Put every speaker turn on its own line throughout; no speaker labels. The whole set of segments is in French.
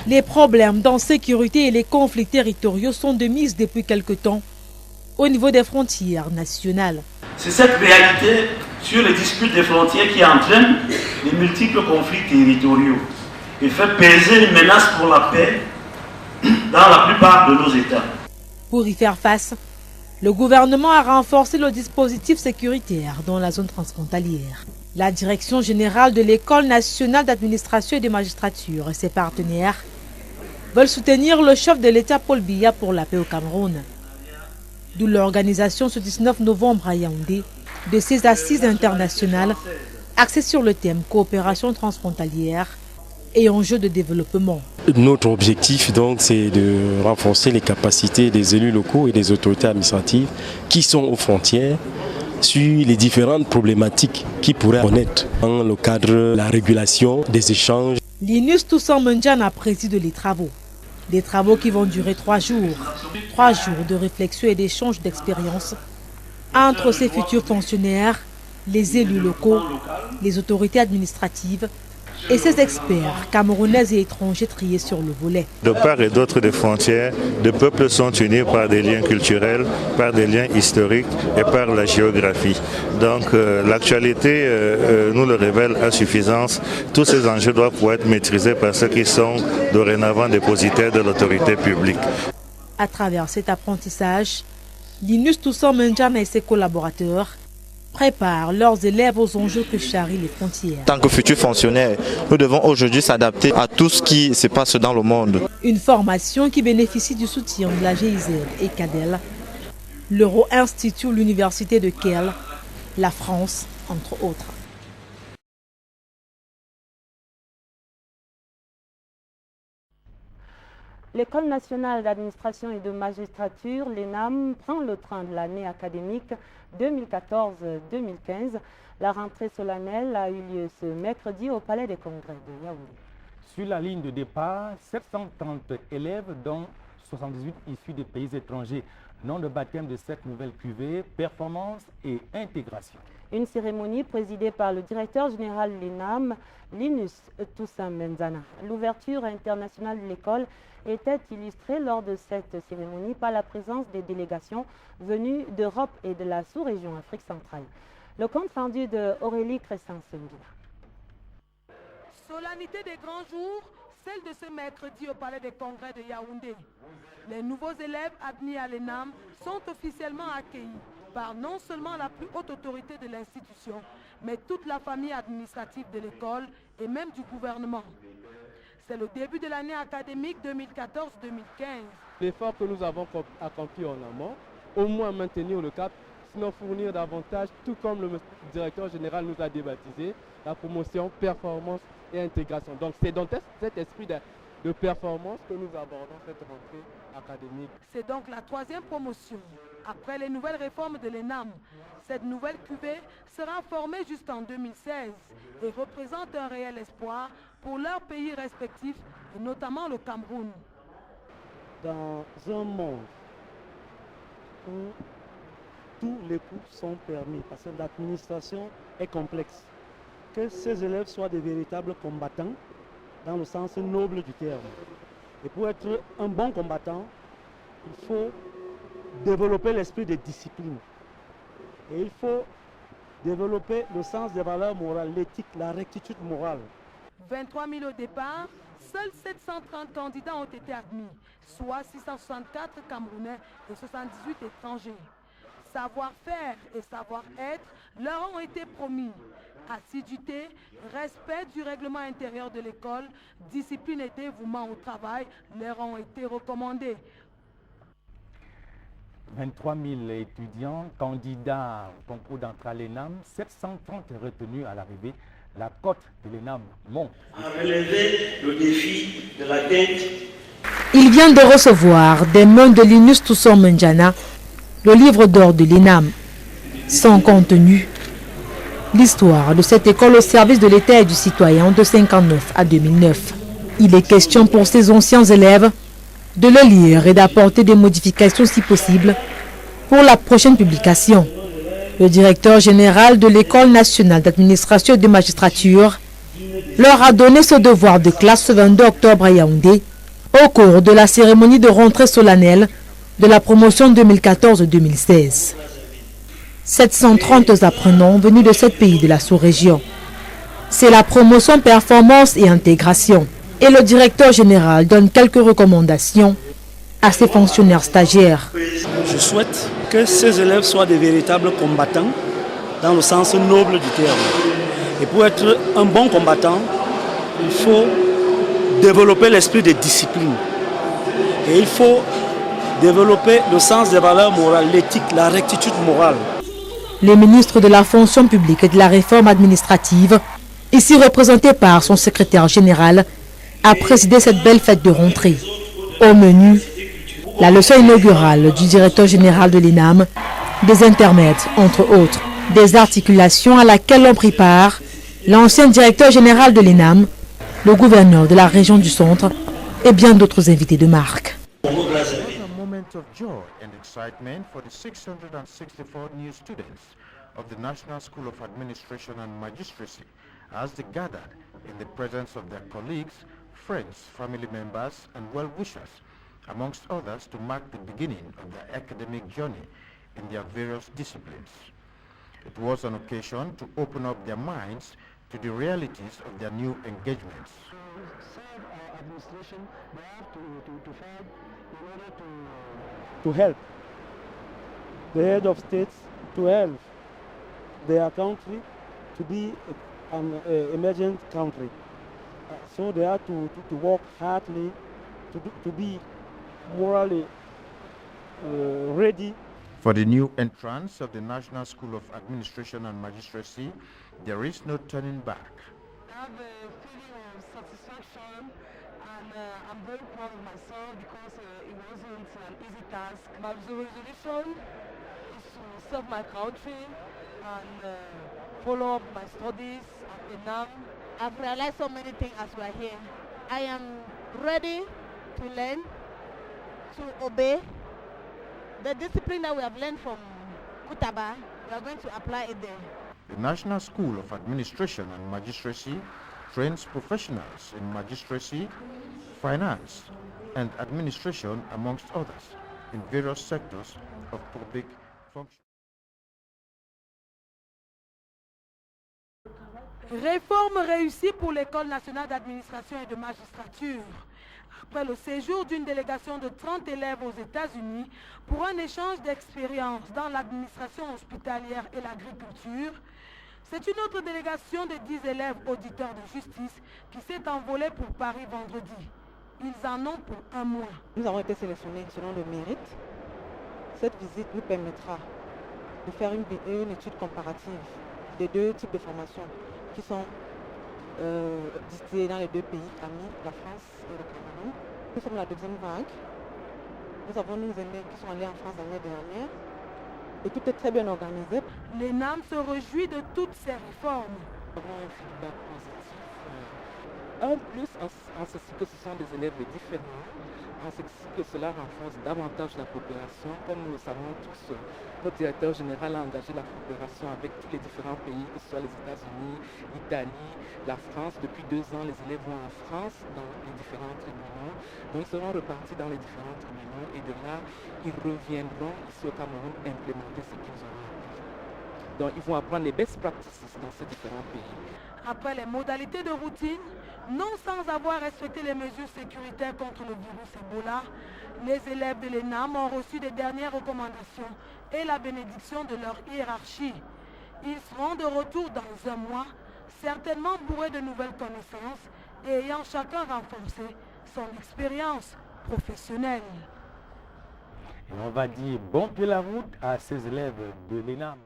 Les problèmes d'insécurité et les conflits territoriaux sont de mise depuis quelque temps au niveau des frontières nationales.
C'est cette réalité sur les disputes des frontières qui entraîne les multiples conflits territoriaux et fait peser une menace pour la paix dans la plupart de nos États.
Pour y faire face, le gouvernement a renforcé le dispositif sécuritaire dans la zone transfrontalière. La Direction générale de l'École nationale d'administration et de magistrature et ses partenaires veulent soutenir le chef de l'État Paul Biya pour la paix au Cameroun. D'où l'organisation ce 19 novembre à Yaoundé de ces assises internationales axées sur le thème coopération transfrontalière et enjeux de développement.
Notre objectif donc c'est de renforcer les capacités des élus locaux et des autorités administratives qui sont aux frontières sur les différentes problématiques qui pourraient connaître dans le cadre de la régulation des échanges.
Linus Toussaint Mendjana préside les travaux. Des travaux qui vont durer 3 jours. 3 jours de réflexion et d'échange d'expériences entre ces futurs fonctionnaires, les élus locaux, les autorités administratives et ces experts camerounais et étrangers triés sur le volet.
De part et d'autre des frontières, les peuples sont unis par des liens culturels, par des liens historiques et par la géographie. Donc l'actualité nous le révèle à suffisance. Tous ces enjeux doivent pouvoir être maîtrisés par ceux qui sont dorénavant dépositaires de l'autorité publique.
À travers cet apprentissage, Linus Toussaint Mendjana et ses collaborateurs préparent leurs élèves aux enjeux que charrient les frontières.
En tant que futurs fonctionnaires, nous devons aujourd'hui s'adapter à tout ce qui se passe dans le monde.
Une formation qui bénéficie du soutien de la GIZ et CADEL, l'Euro-Institut, l'Université de Kiel, la France, entre autres. L'École nationale d'administration et de magistrature, l'ENAM, prend le train de l'année académique 2014-2015. La rentrée solennelle a eu lieu ce mercredi au Palais des Congrès de Yaoundé.
Sur la ligne de départ, 730 élèves, dont 78 issus des pays étrangers. Nom de baptême de cette nouvelle cuvée, performance et intégration.
Une cérémonie présidée par le directeur général de l'ENAM, Linus Toussaint Mendjana. L'ouverture internationale de l'école était illustrée lors de cette cérémonie par la présence des délégations venues d'Europe et de la sous-région Afrique centrale. Le compte rendu de Aurélie Crescent-Sengila.
Solennité des grands jours, celle de ce mercredi au Palais des Congrès de Yaoundé. Les nouveaux élèves admis à l'ENAM sont officiellement accueillis par non seulement la plus haute autorité de l'institution, mais toute la famille administrative de l'école et même du gouvernement. C'est le début de l'année académique 2014-2015.
L'effort que nous avons accompli en amont, au moins maintenir le cap, sinon fournir davantage, tout comme le directeur général nous a débaptisé, la promotion, performance et intégration. Donc c'est dans cet esprit de performance que nous abordons cette rentrée académique.
C'est donc la 3e promotion. Après les nouvelles réformes de l'ENAM, cette nouvelle cuvée sera formée jusqu'en 2016 et représente un réel espoir pour leurs pays respectifs, et notamment le Cameroun.
Dans un monde où tous les coups sont permis, parce que l'administration est complexe, que ces élèves soient des véritables combattants dans le sens noble du terme. Et pour être un bon combattant, il faut développer l'esprit de discipline. Et il faut développer le sens des valeurs morales, l'éthique, la rectitude morale.
23 000 au départ, seuls 730 candidats ont été admis, soit 664 Camerounais et 78 étrangers. Savoir-faire et savoir-être leur ont été promis. Assiduité, respect du règlement intérieur de l'école, discipline et dévouement au travail leur ont été recommandés.
23 000 étudiants, candidats au concours d'entrée à l'ENAM, 730 retenus à l'arrivée. La cote de l'ENAM monte.
À relever le défi de la dette.
Il vient de recevoir des mains de Linus Toussaint Mendjana le livre d'or de l'ENAM. Son contenu, l'histoire de cette école au service de l'État et du citoyen de 1959 à 2009. Il est question pour ces anciens élèves de le lire et d'apporter des modifications si possible pour la prochaine publication. Le directeur général de l'École nationale d'administration et de magistrature leur a donné ce devoir de classe ce 22 octobre à Yaoundé au cours de la cérémonie de rentrée solennelle de la promotion 2014-2016. 730 apprenants venus de 7 pays de la sous-région. C'est la promotion performance et intégration. Et le directeur général donne quelques recommandations à ses fonctionnaires stagiaires.
Je souhaite que ces élèves soient des véritables combattants dans le sens noble du terme. Et pour être un bon combattant, il faut développer l'esprit de discipline. Et il faut développer le sens des valeurs morales, l'éthique, la rectitude morale.
Le ministre de la fonction publique et de la réforme administrative, ici représenté par son secrétaire général, a présidé cette belle fête de rentrée. Au menu, la leçon inaugurale du directeur général de l'ENAM, des intermèdes, entre autres, des articulations à laquelle ont pris part l'ancien directeur général de l'ENAM, le gouverneur de la région du Centre et bien d'autres invités de marque.
A moment of joy and excitement for the 664 new students of the National School of Administration and Magistracy as they gathered in the presence of their colleagues, friends, family members and well-wishers, amongst others, to mark the beginning of their academic journey in their various disciplines. It was an occasion to open up their minds to the realities of their new engagements.
To help the head of states to help their country to be an emergent country. So they have to work hardly to be morally ready.
For the new entrants of the National School of Administration and Magistracy, there is no turning back.
I have a feeling of satisfaction, and I'm very proud of myself because it wasn't an easy task. My resolution is to serve my country and follow up my studies at ENAM.
I've realized so many things as we are here. I am ready to learn, to obey. The discipline that we have learned from Kutaba, we are going to apply it there.
The National School of Administration and Magistracy trains professionals in magistracy, finance, and administration, amongst others, in various sectors of public function.
Réforme réussie pour l'École nationale d'administration et de magistrature. Après le séjour d'une délégation de 30 élèves aux États-Unis pour un échange d'expériences dans l'administration hospitalière et l'agriculture, c'est une autre délégation de 10 élèves auditeurs de justice qui s'est envolée pour Paris vendredi. Ils en ont pour un mois.
Nous avons été sélectionnés selon le mérite. Cette visite nous permettra de faire une étude comparative des deux types de formations qui sont distribuées dans les deux pays amis, la France et le Cameroun. Nous sommes la deuxième vague. Nous avons nos aînés qui sont allés en France l'année dernière. Et tout est très bien organisé.
L'ENAM se réjouit de toutes ces réformes.
Nous avons un feedback positif. Un plus en ceci que ce sont des élèves différents, en ceci que cela renforce davantage la coopération. Comme nous le savons tous, notre directeur général a engagé la coopération avec tous les différents pays, que ce soit les États-Unis, l'Italie, la France. Depuis 2 ans, les élèves vont en France dans les différents tribunaux. Donc ils seront repartis dans les différents tribunaux et de là, ils reviendront ici au Cameroun implémenter ce qu'ils ont appris. Donc ils vont apprendre les best practices dans ces différents pays.
Après les modalités de routine, non sans avoir respecté les mesures sécuritaires contre le virus Ebola, les élèves de l'ENAM ont reçu des dernières recommandations et la bénédiction de leur hiérarchie. Ils seront de retour dans un mois, certainement bourrés de nouvelles connaissances et ayant chacun renforcé son expérience professionnelle.
Et on va dire bon pied la route à ces élèves de l'ENAM.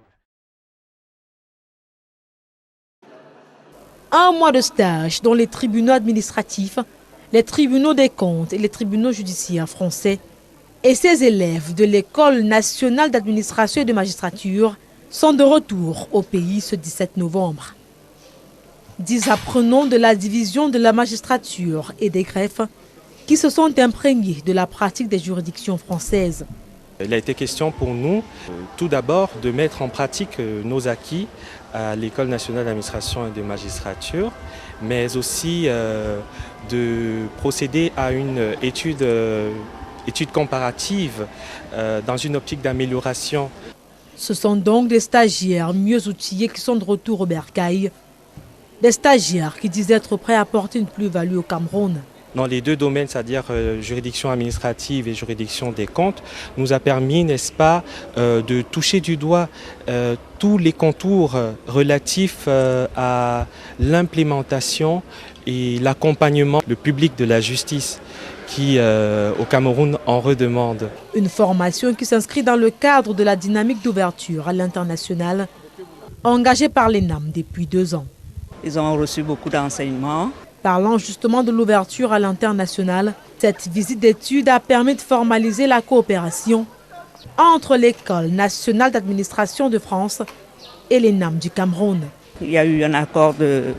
Un mois de stage dans les tribunaux administratifs, les tribunaux des comptes et les tribunaux judiciaires français. Et ces élèves de l'École nationale d'administration et de magistrature sont de retour au pays ce 17 novembre. 10 apprenants de la division de la magistrature et des greffes qui se sont imprégnés de la pratique des juridictions françaises.
Il a été question pour nous, tout d'abord, de mettre en pratique nos acquis à l'École nationale d'administration et de magistrature, mais aussi de procéder à une étude comparative dans une optique d'amélioration.
Ce sont donc des stagiaires mieux outillés qui sont de retour au bercail. Des stagiaires qui disent être prêts à apporter une plus-value au Cameroun.
Dans les deux domaines, c'est-à-dire juridiction administrative et juridiction des comptes, nous a permis, n'est-ce pas, de toucher du doigt tous les contours relatifs à l'implémentation et l'accompagnement du public de la justice qui, au Cameroun, en redemande.
Une formation qui s'inscrit dans le cadre de la dynamique d'ouverture à l'international, engagée par l'ENAM depuis 2 ans.
Ils ont reçu beaucoup d'enseignements.
Parlant justement de l'ouverture à l'international, cette visite d'études a permis de formaliser la coopération entre l'École nationale d'administration de France et l'ENAM du Cameroun.
Il y a eu un accord de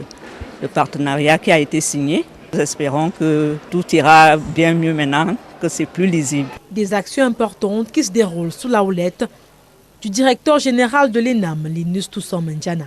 partenariat qui a été signé. Nous espérons que tout ira bien mieux maintenant, que c'est plus lisible.
Des actions importantes qui se déroulent sous la houlette du directeur général de l'ENAM, Linus Toussaint Mendiana.